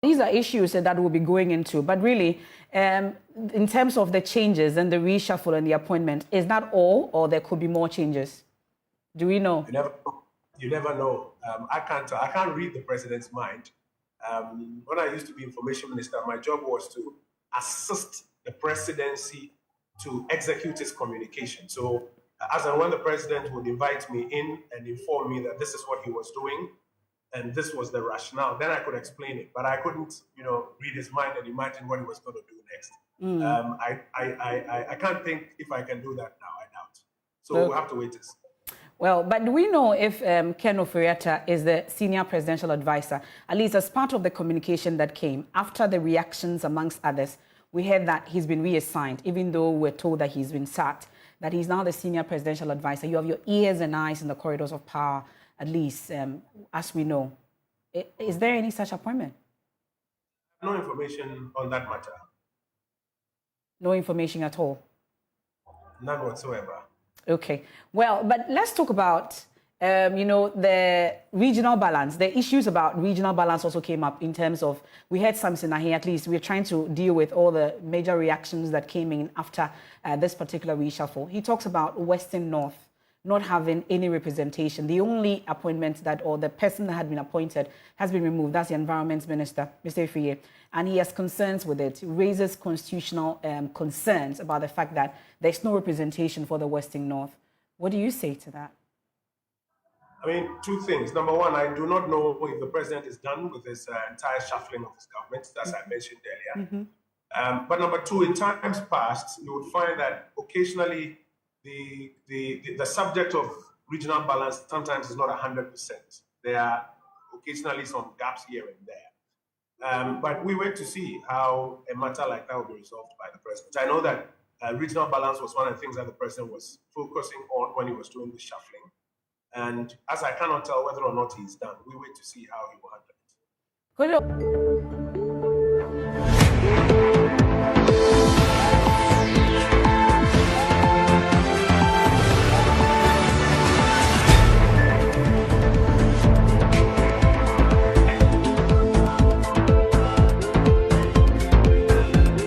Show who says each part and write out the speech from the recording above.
Speaker 1: These are issues that we'll be going into, but really, in terms of the changes and the reshuffle and the appointment, is that all, or there could be more changes? Do we know?
Speaker 2: You never know. I can't read the president's mind. When I used to be information minister, my job was to assist the presidency to execute its communication. So as and when the president would invite me in and inform me that this is what he was doing, and this was the rationale, then I could explain it. But I couldn't, read his mind and imagine what he was going to do next. I can't think if I can do that now. I doubt. So we'll have to wait and see.
Speaker 1: Well, but do we know if Ken Ofori Atta is the senior presidential advisor, at least as part of the communication that came after the reactions amongst others? We heard that he's been reassigned, even though we're told that he's been sacked, that he's now the senior presidential advisor. You have your ears and eyes in the corridors of power, at least, as we know. Is there any such appointment?
Speaker 2: No information on that matter.
Speaker 1: No information at all?
Speaker 2: None whatsoever.
Speaker 1: Okay. Well, but let's talk about, the regional balance. The issues about regional balance also came up in terms of, we had Samson Ahi, at least we're trying to deal with all the major reactions that came in after this particular reshuffle. He talks about Western North not having any representation. The only appointment that, or the person that had been appointed has been removed. That's the Environment Minister, Mr. Ofori. And he has concerns with it. He raises constitutional concerns about the fact that there's no representation for the Western North. What do you say to that?
Speaker 2: I mean, two things. Number one, I do not know if the president is done with this entire shuffling of his government, as I mentioned earlier. But number two, in times past, you would find that occasionally the subject of regional balance sometimes is not 100%. There are occasionally some gaps here and there. But we wait to see how a matter like that will be resolved by the president. I know that regional balance was one of the things that the president was focusing on when he was doing the shuffling. And as I cannot tell whether or not he's done, we wait to see how he will handle it.